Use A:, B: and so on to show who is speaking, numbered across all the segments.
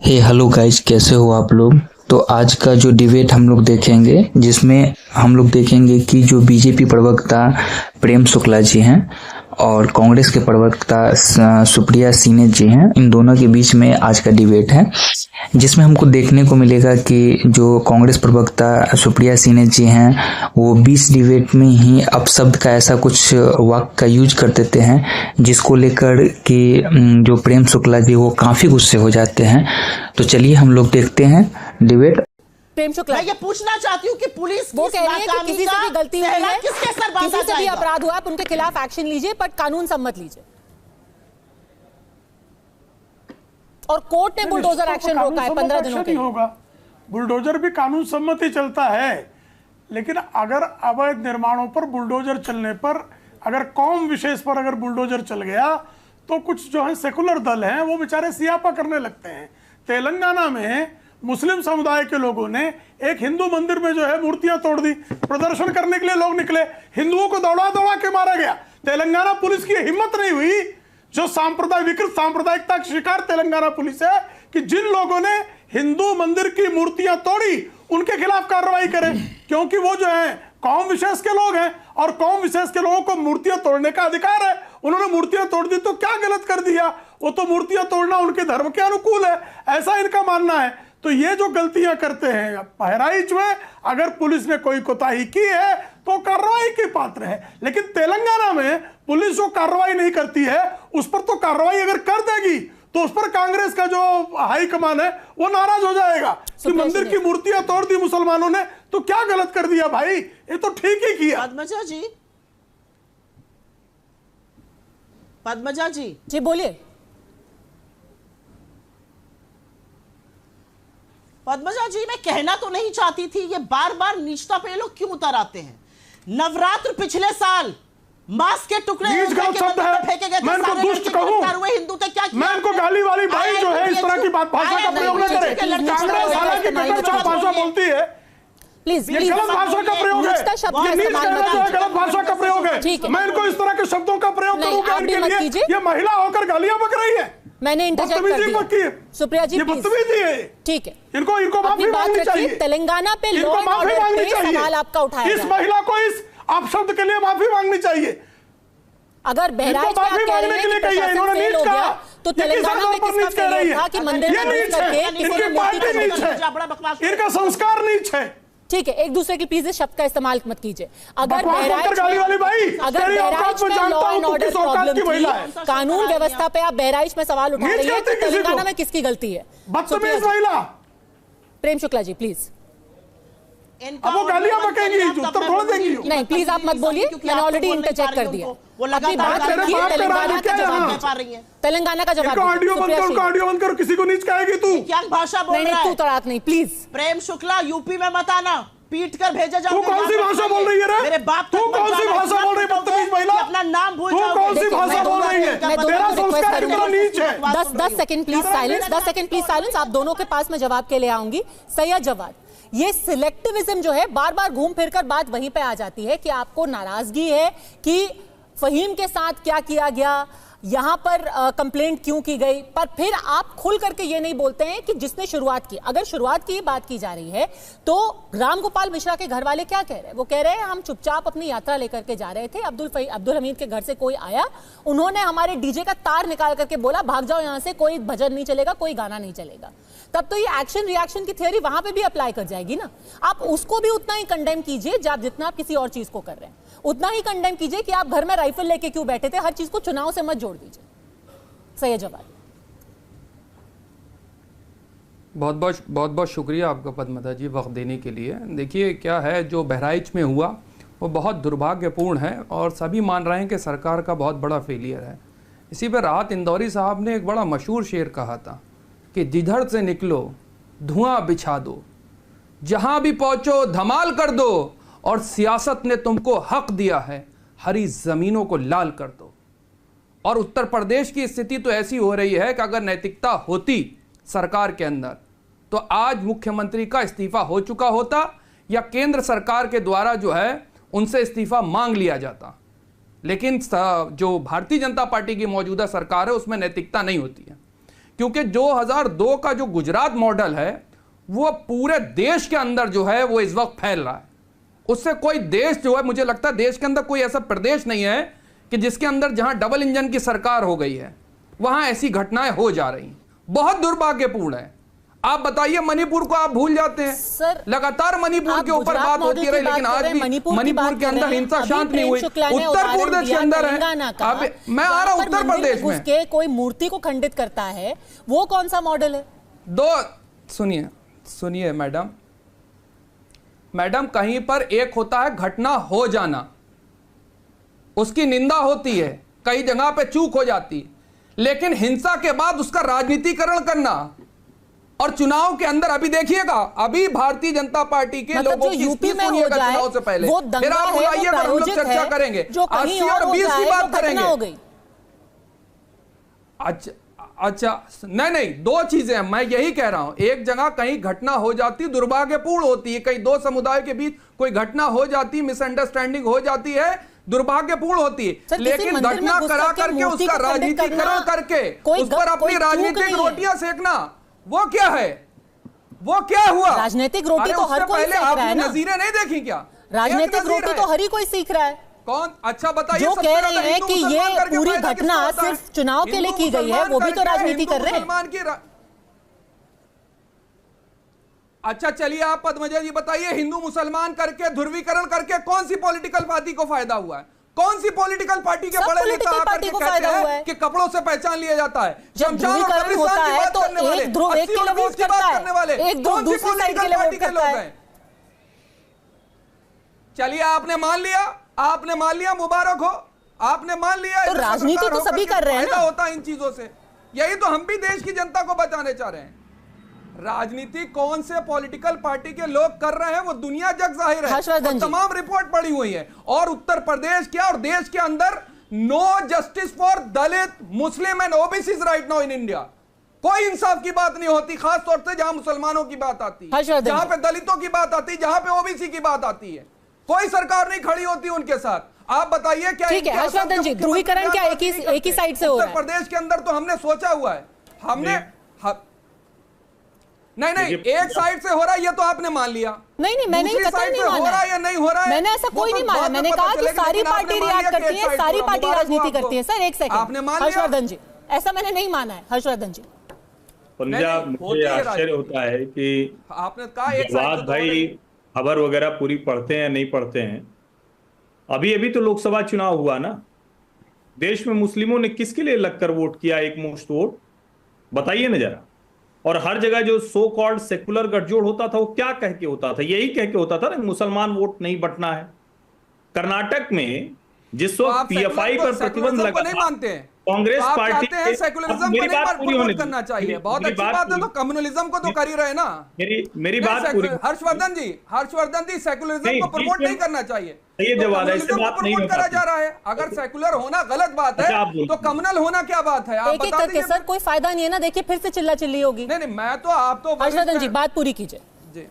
A: Hello guys, कैसे हो आप लोग। तो आज का जो डिबेट हम लोग देखेंगे, जिसमें हम लोग देखेंगे कि जो बीजेपी प्रवक्ता प्रेम शुक्ला जी हैं और कांग्रेस के प्रवक्ता सुप्रिया सीने जी हैं, इन दोनों के बीच में आज का डिबेट है, जिसमें हमको देखने को मिलेगा कि जो कांग्रेस प्रवक्ता सुप्रिया सीने जी हैं वो 20 डिबेट में ही अपशब्द का ऐसा कुछ वाक्य का यूज कर देते हैं, जिसको लेकर कि जो प्रेम शुक्ला जी वो काफी गुस्से हो जाते हैं। तो चलिए हम लोग देखते हैं डिबेट।
B: प्रेम शुक्ला,
C: मैं ये पूछना चाहती हूँ कि पुलिस
B: वो कह रही है कि किसी से भी गलती हुई है,
C: किसके सर बांधा
B: किसी से भी
C: जाएगा?
B: अपराध हुआ, आप उनके खिलाफ एक्शन लीजिए, पर कानून सम्मत लीजिए। और कोर्ट ने बुलडोजर एक्शन रोका है 15 दिनों के लिए।
D: होगा, बुलडोजर भी कानून सम्मत ही चलता है, लेकिन अगर अवैध निर्माणों पर बुलडोजर चलने पर, अगर कौम विशेष पर अगर बुलडोजर चल गया तो कुछ जो है सेकुलर दल हैं वो बेचारे सियापा करने लगते हैं। तेलंगाना में मुस्लिम समुदाय के लोगों ने एक हिंदू मंदिर में जो है मूर्तियां तोड़ दी, प्रदर्शन करने के लिए लोग निकले, हिंदुओं को दौड़ा दौड़ा के मारा गया। तेलंगाना पुलिस की हिम्मत नहीं हुई, जो विकृत सांप्रदायिकता का शिकार तेलंगाना पुलिस है, कि जिन लोगों ने हिंदू मंदिर की मूर्तियां तोड़ी उनके खिलाफ कार्रवाई करें, क्योंकि वो जो है कौम विशेष के लोग हैं और कौम विशेष के लोगों को मूर्तियां तोड़ने का अधिकार है। उन्होंने मूर्तियां तोड़ दी तो क्या गलत कर दिया? वो तो मूर्तियां तोड़ना उनके धर्म के अनुकूल है, ऐसा इनका मानना है। तो ये जो गलतियां करते हैं बहराइच में, अगर पुलिस ने कोई कोताही की है तो कार्रवाई के पात्र है, लेकिन तेलंगाना में पुलिस जो कार्रवाई नहीं करती है उस पर तो कार्रवाई अगर कर देगी तो उस पर कांग्रेस का जो हाई कमान है वो नाराज हो जाएगा कि मंदिर की मूर्तियां तोड़ दी मुसलमानों ने, तो क्या गलत कर दिया भाई, ये तो ठीक ही किया।
C: पद्मजा जी
B: बोलिए।
C: पद्मजा जी, मैं कहना तो नहीं चाहती थी, ये बार बार नीचता पे लोग क्यों उतर आते हैं? नवरात्र पिछले साल मांस के टुकड़े फेंके गए,
D: मैं इनको दुष्ट कहूं,
C: हिंदू थे, क्या
D: मैं इनको गाली वाली भाई जो है इस तरह की भाषा का प्रयोग न करे। कांग्रेस हालांकि कटरछाप भाषा बोलती है,
B: प्लीज
D: ये गलत भाषा का प्रयोग है, गलत भाषा का प्रयोग है। मैं इनको इस तरह के शब्दों का प्रयोग करूंगा इनके लिए, ये महिला होकर गालियां बक रही है,
B: मैंने इंटरजेक्ट कर दिया। सुप्रिया जी,
D: बदतमीजी है,
B: ठीक है,
D: इनको माफी मांगनी चाहिए।
B: तेलंगाना पे लॉ एंड ऑर्डर पे सवाल आपका उठाया,
D: इस महिला को इस अपशब्द के लिए माफी मांगनी चाहिए।
B: अगर बहराइच में आप कह रहे हैं कि प्रशासन फेल हो गया, तो तेलंगाना में किसका फेलियर था कि मंदिर में घुस करके किसी ने मूर्ति तोड़ी?
D: इनका संस्कार नीच है।
B: ठीक है, एक दूसरे की प्लीज शब्द का इस्तेमाल मत कीजिए। अगर
D: बहराइच
B: में लॉ एंड ऑर्डर प्रॉब्लम थी, कानून व्यवस्था पे आप बहराइच में सवाल उठा रही है, तो तेलंगाना में किसकी गलती है?
D: बदतमीज महिला।
B: प्रेम शुक्ला जी प्लीज।
D: अब वो गालियां बकेंगी, उत्तर थोड़ा देंगी।
B: नहीं प्लीज आप मत बोलिए, मैंने ऑलरेडी इंटरजेक्ट कर दिया। अपनी बात रखिए, तेलंगाना का जवाब दीजिए। तेलंगाना का जवाब
D: ऑडियो बंद करो, किसी को नीच कहेगी तू,
C: क्या भाषा बोल रहा है?
B: तू तड़ाक नहीं प्लीज।
C: प्रेम शुक्ला, यूपी में मत आना, पीट कर भेजा जाओगे।
D: तू कौन सी भाषा बोल रही है रे?
C: मेरे बाप
D: तू कौन सी भाषा बोल रही है? बदतमीज महिला,
C: अपना नाम भूल जाओगे।
D: तू कौन सी भाषा बोल रही है? तेरा संस्कार कितना नीच है।
B: 10 second please silence, 10 second please silence. आप दोनों के पास मैं जवाब के लिए आऊंगी। सैयद जवाद, ये सिलेक्टिविज्म जो है बार बार घूम फिर कर बात वहीं पे आ जाती है कि आपको नाराजगी है कि फहीम के साथ क्या किया गया, यहां पर कंप्लेंट क्यों की गई, पर फिर आप खुल करके ये नहीं बोलते हैं कि जिसने शुरुआत की। अगर शुरुआत की बात की जा रही है तो रामगोपाल मिश्रा के घर वाले क्या कह रहे हैं? वो कह रहे हैं हम चुपचाप अपनी यात्रा लेकर के जा रहे थे, अब्दुल हमीद के घर से कोई आया, उन्होंने हमारे डीजे का तार निकाल करके बोला भाग जाओ यहां से, कोई भजन नहीं चलेगा, कोई गाना नहीं चलेगा। तब तो ये एक्शन रिएक्शन की थ्योरी वहां पे भी अप्लाई कर जाएगी ना। आप उसको भी उतना ही कंडेम कीजिए जितना आप किसी और चीज को कर रहे हैं, उतना ही कंडेम कीजिए कि आप घर में राइफल लेके क्यों बैठे थे। हर चीज को चुनाव से मत जोड़ दीजिए। सही जवाब।
E: बहुत बहुत शुक्रिया आपका पद्मजा जी वक्त देने के लिए। देखिए क्या है, जो बहराइच में हुआ वो बहुत दुर्भाग्यपूर्ण है और सभी मान रहे हैं कि सरकार का बहुत बड़ा फेलियर है। इसी पर राहत इंदौरी साहब ने एक बड़ा मशहूर शेर कहा था कि जिधर से निकलो धुआं बिछा दो, जहां भी पहुंचो धमाल कर दो, और सियासत ने तुमको हक दिया है हरी जमीनों को लाल कर दो। और उत्तर प्रदेश की स्थिति तो ऐसी हो रही है कि अगर नैतिकता होती सरकार के अंदर तो आज मुख्यमंत्री का इस्तीफा हो चुका होता या केंद्र सरकार के द्वारा जो है उनसे इस्तीफा मांग लिया जाता। लेकिन जो भारतीय जनता पार्टी की मौजूदा सरकार है उसमें नैतिकता नहीं होती है, क्योंकि 2002 का जो गुजरात मॉडल है वो पूरे देश के अंदर जो है वो इस वक्त फैल रहा है। उससे कोई देश जो है, मुझे लगता है देश के अंदर कोई ऐसा प्रदेश नहीं है कि जिसके अंदर जहां डबल इंजन की सरकार हो गई है वहां ऐसी घटनाएं हो जा रही। बहुत दुर्भाग्यपूर्ण है। आप बताइए, मणिपुर को आप भूल जाते हैं
B: सर,
E: लगातार मणिपुर के ऊपर बात होती रही, लेकिन आज भी मणिपुर के अंदर हिंसा शांत नहीं हुई। उत्तर प्रदेश के अंदर है, अब मैं आ रहा हूं उत्तर प्रदेश में,
B: के कोई मूर्ति को खंडित करता है, वो कौन सा मॉडल है?
E: सुनिए मैडम, कहीं पर एक होता है घटना हो जाना, उसकी निंदा होती है, कई जगह पे चूक हो जाती है, लेकिन हिंसा के बाद उसका राजनीतिकरण करना, और चुनाव के अंदर अभी देखिएगा, अभी भारतीय जनता पार्टी के लोगों की
B: यूपी में हो जाए
E: चुनाव से पहले
B: वो दंगा
E: फिर आप बुलाइएगा, हम लोग चर्चा करेंगे, 80 और 20 की बात करेंगे। अच्छा, नहीं, दो चीजें हैं, मैं यही कह रहा हूं। एक जगह कहीं घटना हो जाती, दुर्भाग्यपूर्ण होती है, कहीं दो समुदाय के बीच कोई घटना हो जाती, मिसअंडरस्टैंडिंग हो जाती है, दुर्भाग्यपूर्ण होती है, लेकिन घटना करा करके उसका राजनीतिकरण करके उस पर अपनी राजनीतिक रोटियां सेकना, वो क्या है? वो क्या हुआ?
B: राजनीतिक रोटी तो हर कोई सेक रहा है ना।
E: नजीरें नहीं देखी क्या?
B: राजनीतिक रोटी तो हर ही कोई सीख रहा है।
E: कौन? अच्छा बताइए,
B: जो कह रहे हैं कि ये पूरी घटना सिर्फ चुनाव के लिए की गई है, वो भी तो राजनीति कर रहे हैं।
E: अच्छा चलिए, आप पद्मजा जी बताइए, हिंदू मुसलमान करके ध्रुवीकरण करके कौन सी पॉलिटिकल पार्टी को फायदा हुआ है? कौन सी पॉलिटिकल पार्टी के बड़े नेता आकर के कहते हैं कि कपड़ों से पहचान लिया जाता है?
B: जब ध्रुवीकरण होता है तो एक ध्रुव एक के लिए वोट करता है, एक ध्रुव दूसरी साइड के लिए वोट करता है।
E: चलिए, आपने मान लिया, मुबारक हो, आपने मान लिया।
B: तो राजनीति तो सभी कर रहे हैं ना।
E: होता है इन चीजों से, यही तो हम भी देश की जनता को बचाने चाह रहे हैं। राजनीति कौन से पॉलिटिकल पार्टी के लोग कर रहे हैं वो दुनिया जग जाहिर है, तमाम रिपोर्ट पड़ी हुई है। और उत्तर प्रदेश क्या और देश के अंदर no justice for Dalit, Muslim and OBC right now in India. कोई इंसाफ की बात नहीं होती, खास तौर से जहां मुसलमानों की बात आती है, जहां पे दलितों की बात आती है, जहां पे ओबीसी की बात आती है, कोई सरकार नहीं खड़ी होती उनके साथ। आप बताइए क्या?
B: ठीक है हर्षवर्धन जी, ध्रुवीकरण क्या एक ही साइड से हो रहा है?
E: उत्तर प्रदेश के अंदर तो हमने सोचा हुआ है, नहीं, एक साइड से हो रहा है, ये तो आपने मान लिया।
B: नहीं, मैंने कतई नहीं माना।
E: हो रहा है या नहीं हो रहा है?
B: मैंने ऐसा कोई नहीं माना। मैंने कहा कि सारी पार्टी रिएक्ट करती है, सारी पार्टी राजनीति करती है। सर एक सेकंड,
E: आपने मान लिया?
B: हर्षवर्धन जी, ऐसा मैंने नहीं माना है। हर्षवर्धन जी,
F: मुझे आश्चर्य होता है कि
E: आपने कहा एक साइड
F: भाई खबर वगैरह पूरी पढ़ते हैं नहीं पढ़ते हैं। अभी तो लोकसभा चुनाव हुआ ना, देश में मुस्लिमों ने किसके लिए लगकर वोट किया? एक मुश्त वोट बताइए ना जरा। और हर जगह जो सो कॉल्ड सेकुलर गठजोड़ होता था वो क्या कह के होता था? यही कह के होता था ना, मुसलमान वोट नहीं बंटना है। कर्नाटक में जिस वक्त पीएफआई पर प्रतिबंध लगा,
E: नहीं मानते हैं
F: कांग्रेस पार्टी
E: सेकुलरिज्म को नहीं करना चाहिए। बहुत अच्छी बात है, तो कम्युनिज्म को तो कर ही रहे ना।
F: मेरी बात पूरी।
E: हर्षवर्धन जी सेकुलरिज्म को प्रमोट नहीं करना चाहिए,
F: ये जवाब है, इससे बात नहीं
E: करा जा रहा है। अगर सेकुलर होना गलत बात है तो कम्युनल होना क्या बात है? आप
B: बता दीजिए सर, कोई फायदा नहीं है ना। देखिए फिर से चिल्ला चिल्ली होगी।
E: नहीं, मैं तो आप तो
B: हर्षवर्धन जी बात पूरी कीजिए जी।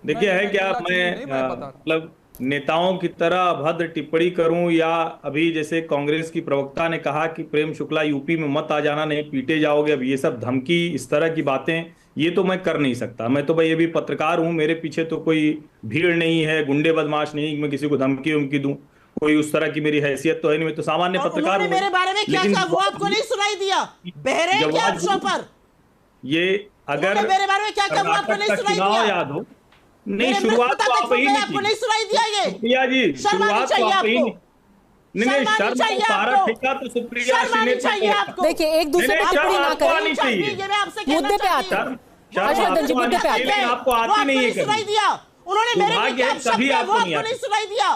F: देखिए है क्या, मैं मतलब नेताओं की तरह अभद्र टिप्पणी करूं, या अभी जैसे कांग्रेस की प्रवक्ता ने कहा कि प्रेम शुक्ला यूपी में मत आ जाना, नहीं पीटे जाओगे, अब ये सब धमकी, इस तरह की बातें, ये तो मैं कर नहीं सकता। मैं तो भाई ये भी पत्रकार हूं, मेरे पीछे तो कोई भीड़ नहीं है, गुंडे बदमाश नहीं, मैं किसी को धमकी दूं, कोई उस तरह की मेरी हैसियत तो है नहीं, मैं तो सामान्य पत्रकार हूं।
C: मेरे बारे में क्या कहा वो आपको नहीं सुनाई दिया? बहरे क्या आप शो पर?
F: ये अगर
C: मेरे बारे में क्या कहा वो आपको नहीं सुनाई दिया?
F: याद हो नहीं, शुरुआत तो आप ही
C: आपको नहीं सुनाई दिया? ये
F: सुप्रिया जी, शुरुआत तो आप ही नहीं, शर्म सारा ठेका तो सुप्रिया
B: चाहिए आपको। देखिए एक दूसरे पर टिप्पणी ना करें, मुद्दे पे आते हैं। हर्षवर्धन जी मुद्दे पे आते हैं।
F: आपको आती नहीं है,
C: सुनाई दिया उन्होंने मेरे लिए, सभी आपको नहीं सुनाई दिया।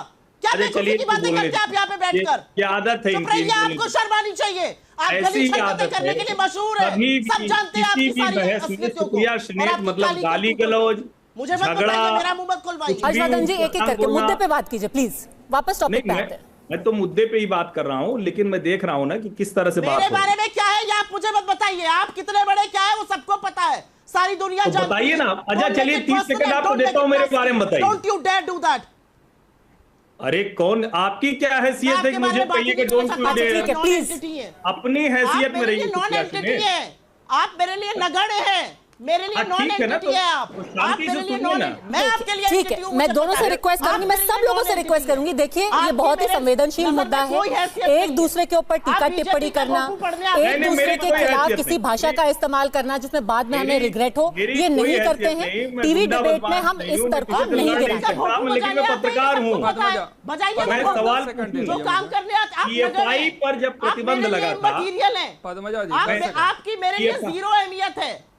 C: क्या बेवकूफी की बातें करते हैं आप यहाँ पे बैठकर?
F: क्या आदत है इनकी?
C: आपको शर्म आनी चाहिए। आप गली छानते करने के लिए मशहूर है, सब जानते हैं आपकी सारी असलियतों को।
F: मतलब गाली गलौज,
C: मुझे मत बताइए, मेरा मुंह मत खुलवाइए।
B: हर्षवर्धन जी एक एक करके मुद्दे पे बात कीजिए प्लीज, वापस टॉपिक पे आते हैं।
F: मैं तो मुद्दे पे ही बात कर रहा हूँ, लेकिन मैं देख रहा हूँ ना कि किस तरह से बात
C: मेरे बारे में क्या है ये आप मुझे मत बताइए। आप कितने बड़े क्या है वो सबको पता है, सारी दुनिया जानती है।
F: बताइए ना। अच्छा चलिए 30 सेकंड आपको देता हूँ, मेरे बारे में बताइए।
C: Don't you dare do that.
F: अरे कौन, आपकी क्या हैसियत है कि मुझे कहिए कि डोंट यू डेयर?
C: प्लीज
F: अपनी हैसियत में रहिए।
C: नॉन एंटिटी है, आप मेरे लिए नगण्य हैं, मेरे लिए नॉन एंटिटी है आप मेरे लिए नॉन, मैं आपके लिए
B: ठीक है, मैं दोनों से रिक्वेस्ट करूंगी, मैं सब लोगों से रिक्वेस्ट करूंगी। देखिए ये बहुत ही संवेदनशील मुद्दा है, एक दूसरे के ऊपर टीका टिप्पणी करना, एक दूसरे के खिलाफ किसी भाषा का इस्तेमाल करना जिसमें बाद में हमें रिग्रेट हो, ये नहीं करते हैं। टीवी डिबेट में हम इस तरफ को नहीं गिराते।
F: लेकिन मैं पत्रकार हूँ, मैं सवाल
C: जो काम करने
F: पीएफआई पर जब प्रतिबंध लगा था,
C: मटीरियल है, आपकी मेरे लिए जीरो अहमियत है।